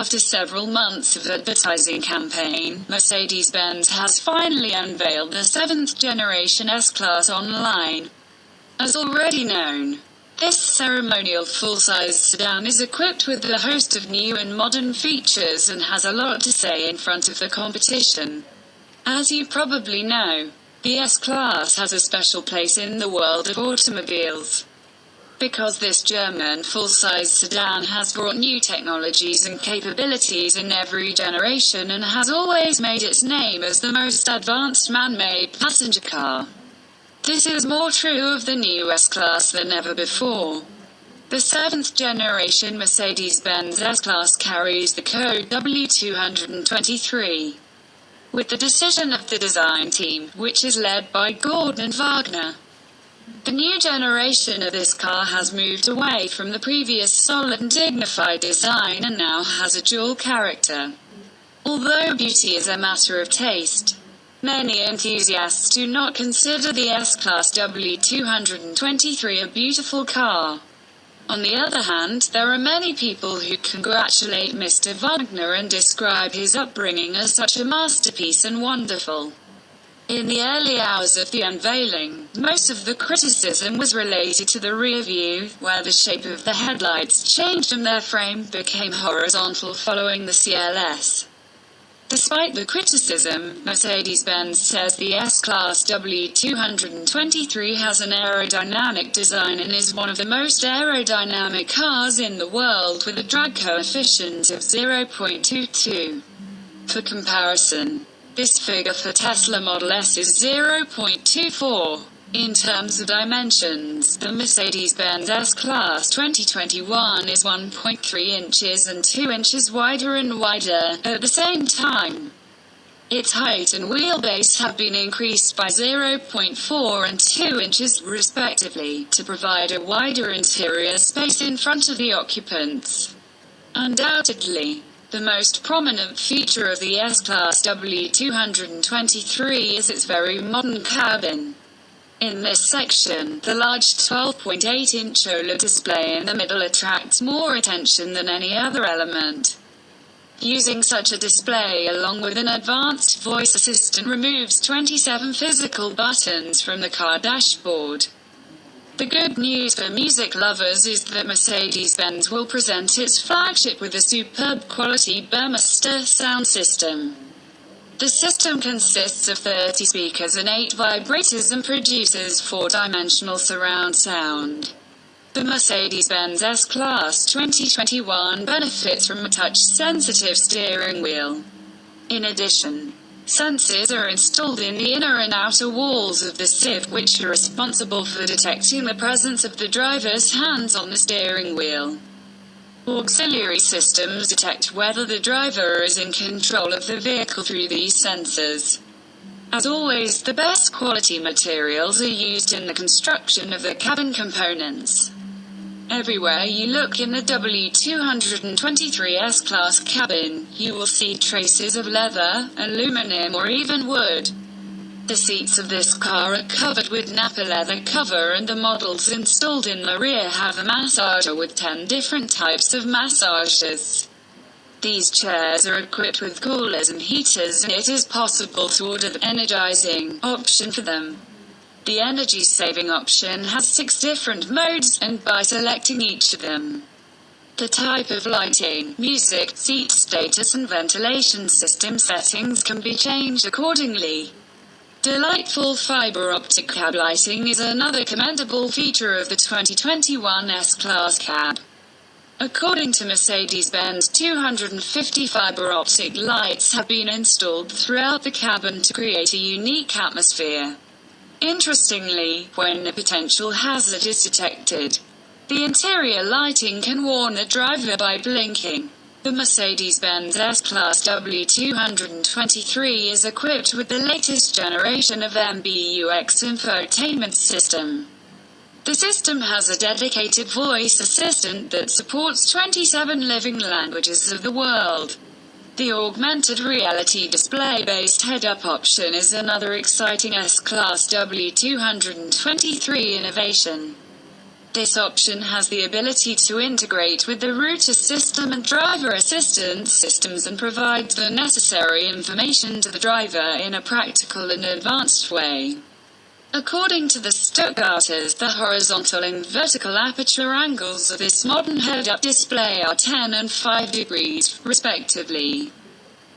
After several months of advertising campaign, Mercedes-Benz has finally unveiled the 7th generation S-Class online. As already known, this ceremonial full-size sedan is equipped with a host of new and modern features and has a lot to say in front of the competition. As you probably know, the S-Class has a special place in the world of automobiles. Because this German full-size sedan has brought new technologies and capabilities in every generation and has always made its name as the most advanced man-made passenger car. This is more true of the new S-Class than ever before. The 7th generation Mercedes-Benz S-Class carries the code W223. With the decision of the design team, which is led by Gordon Wagner. The new generation of this car has moved away from the previous solid and dignified design and now has a dual character. Although beauty is a matter of taste, many enthusiasts do not consider the S-Class W223 a beautiful car. On the other hand, there are many people who congratulate Mr. Wagner and describe his upbringing as such a masterpiece and wonderful. In the early hours of the unveiling, most of the criticism was related to the rear view, where the shape of the headlights changed and their frame became horizontal following the CLS. Despite the criticism, Mercedes-Benz says the S-Class W223 has an aerodynamic design and is one of the most aerodynamic cars in the world with a drag coefficient of 0.22. For comparison, this figure for Tesla Model S is 0.24. In terms of dimensions, the Mercedes-Benz S-Class 2021 is 1.3 inches and 2 inches wider and wider at the same time. Its height and wheelbase have been increased by 0.4 and 2 inches respectively to provide a wider interior space in front of the occupants. Undoubtedly, the most prominent feature of the S-Class W223 is its very modern cabin. In this section, the large 12.8-inch OLED display in the middle attracts more attention than any other element. Using such a display along with an advanced voice assistant removes 27 physical buttons from the car dashboard. The good news for music lovers is that Mercedes-Benz will present its flagship with a superb quality Burmester sound system. The system consists of 30 speakers and 8 vibrators and produces 4-dimensional surround sound. The Mercedes-Benz S-Class 2021 benefits from a touch-sensitive steering wheel. In addition, sensors are installed in the inner and outer walls of the sieve which are responsible for detecting the presence of the driver's hands on the steering wheel. Auxiliary systems detect whether the driver is in control of the vehicle through these sensors. As always, the best quality materials are used in the construction of the cabin components. Everywhere you look in the W223 S-Class cabin, you will see traces of leather, aluminum or even wood. The seats of this car are covered with Nappa leather cover and the models installed in the rear have a massager with 10 different types of massagers. These chairs are equipped with coolers and heaters and it is possible to order the energizing option for them. The energy-saving option has 6 different modes and by selecting each of them, the type of lighting, music, seat status and ventilation system settings can be changed accordingly. Delightful fiber optic cab lighting is another commendable feature of the 2021 S-Class cab. According to Mercedes-Benz, 250 fiber optic lights have been installed throughout the cabin to create a unique atmosphere. Interestingly, when a potential hazard is detected, the interior lighting can warn the driver by blinking. The Mercedes-Benz S-Class W223 is equipped with the latest generation of MBUX infotainment system. The system has a dedicated voice assistant that supports 27 living languages of the world. The augmented reality display-based head-up option is another exciting S-Class W223 innovation. This option has the ability to integrate with the route assist and driver assistance systems and provide the necessary information to the driver in a practical and advanced way. According to the Stuttgarters, the horizontal and vertical aperture angles of this modern head-up display are 10 and 5 degrees, respectively,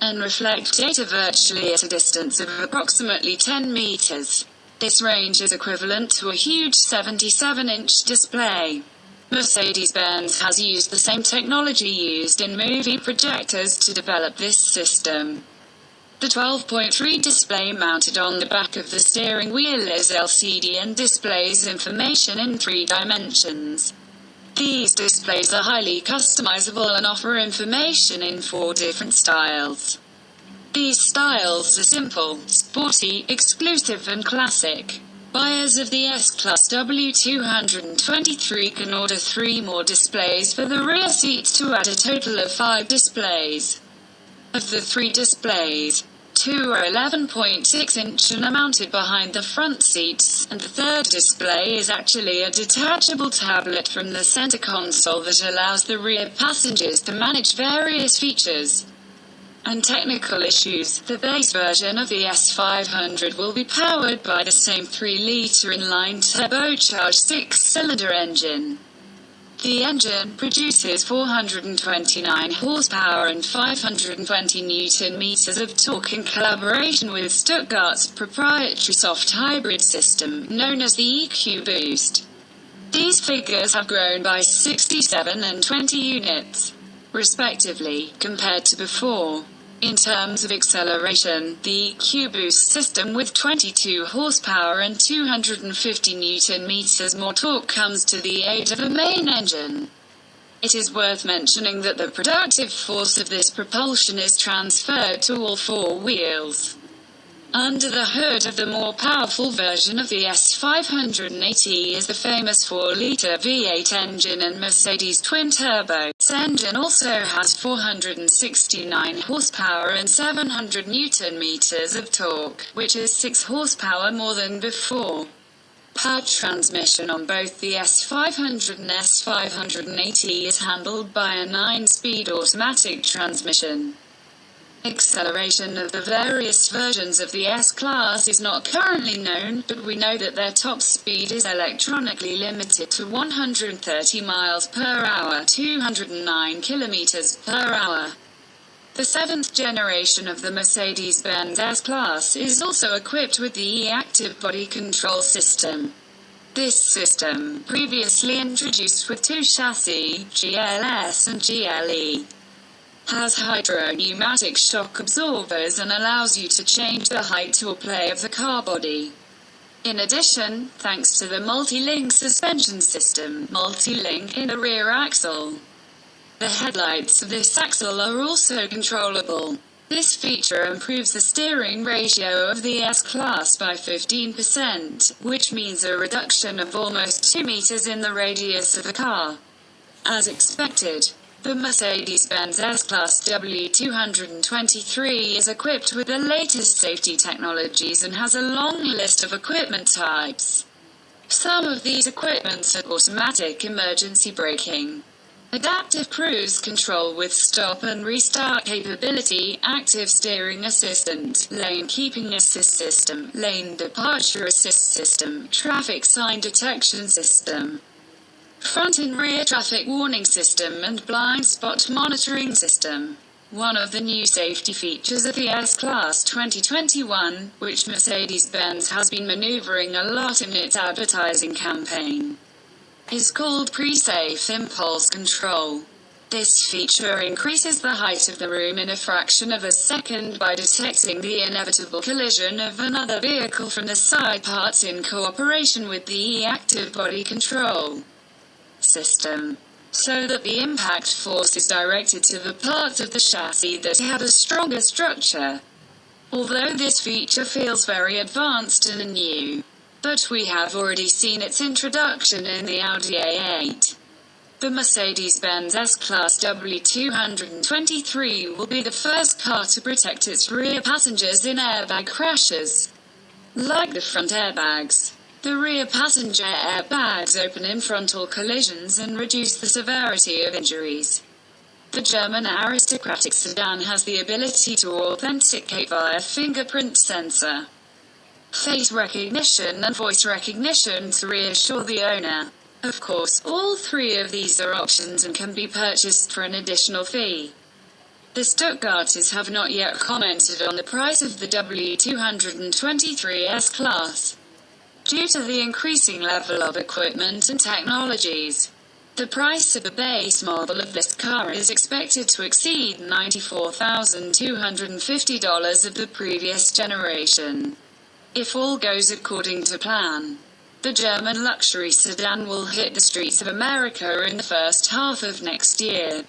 and reflect data virtually at a distance of approximately 10 meters. This range is equivalent to a huge 77-inch display. Mercedes-Benz has used the same technology used in movie projectors to develop this system. The 12.3 display mounted on the back of the steering wheel is LCD and displays information in 3 dimensions. These displays are highly customizable and offer information in 4 different styles. These styles are simple, sporty, exclusive and classic. Buyers of the S-Class W223 can order 3 more displays for the rear seats to add a total of 5 displays. Of the 3 displays, 2 are 11.6 inch and are mounted behind the front seats, and the third display is actually a detachable tablet from the center console that allows the rear passengers to manage various features and technical issues. The base version of the S500 will be powered by the same 3-liter inline turbocharged 6-cylinder engine. The engine produces 429 horsepower and 520 Newton-meters of torque in collaboration with Stuttgart's proprietary soft hybrid system, known as the EQ-Boost. These figures have grown by 67 and 20 units, respectively, compared to before. In terms of acceleration, the EQ-Boost system with 22 horsepower and 250 Newton-meters more torque comes to the aid of a main engine. It is worth mentioning that the productive force of this propulsion is transferred to all 4 wheels. Under the hood of the more powerful version of the S580 is the famous 4-liter V8 engine and Mercedes twin-turbo. This engine also has 469 horsepower and 700 Newton-meters of torque, which is 6 horsepower more than before. Power transmission on both the S500 and S580 is handled by a 9-speed automatic transmission. Acceleration of the various versions of the S-Class is not currently known, but we know that their top speed is electronically limited to 130 miles per hour, 209 kilometers per hour. The 7th generation of the Mercedes-Benz S-Class is also equipped with the E-Active body control system. This system, previously introduced with 2 chassis, GLS and GLE, has hydro-pneumatic shock absorbers and allows you to change the height or play of the car body. In addition, thanks to the multi-link suspension system, multi-link in the rear axle, the headlights of this axle are also controllable. This feature improves the steering ratio of the S-Class by 15%, which means a reduction of almost 2 meters in the radius of the car. As expected, the Mercedes-Benz S-Class W223 is equipped with the latest safety technologies and has a long list of equipment types. Some of these equipments are automatic emergency braking, adaptive cruise control with stop and restart capability, active steering assistant, lane keeping assist system, lane departure assist system, traffic sign detection system, front and rear traffic warning system and blind spot monitoring system. One of the new safety features of the S-Class 2021, which Mercedes-Benz has been maneuvering a lot in its advertising campaign, is called pre-safe impulse control. This feature increases the height of the room in a fraction of a second by detecting the inevitable collision of another vehicle from the side parts in cooperation with the E-Active body control system, so that the impact force is directed to the parts of the chassis that have a stronger structure. Although this feature feels very advanced and new, but we have already seen its introduction in the Audi A8. The Mercedes-Benz S-Class W223 will be the first car to protect its rear passengers in airbag crashes, like the front airbags. The rear passenger airbags open in frontal collisions and reduce the severity of injuries. The German aristocratic sedan has the ability to authenticate via fingerprint sensor, face recognition and voice recognition to reassure the owner. Of course, all three of these are options and can be purchased for an additional fee. The Stuttgarters have not yet commented on the price of the W223 S-Class, due to the increasing level of equipment and technologies. The price of the base model of this car is expected to exceed $94,250 of the previous generation. If all goes according to plan, the German luxury sedan will hit the streets of America in the first half of next year.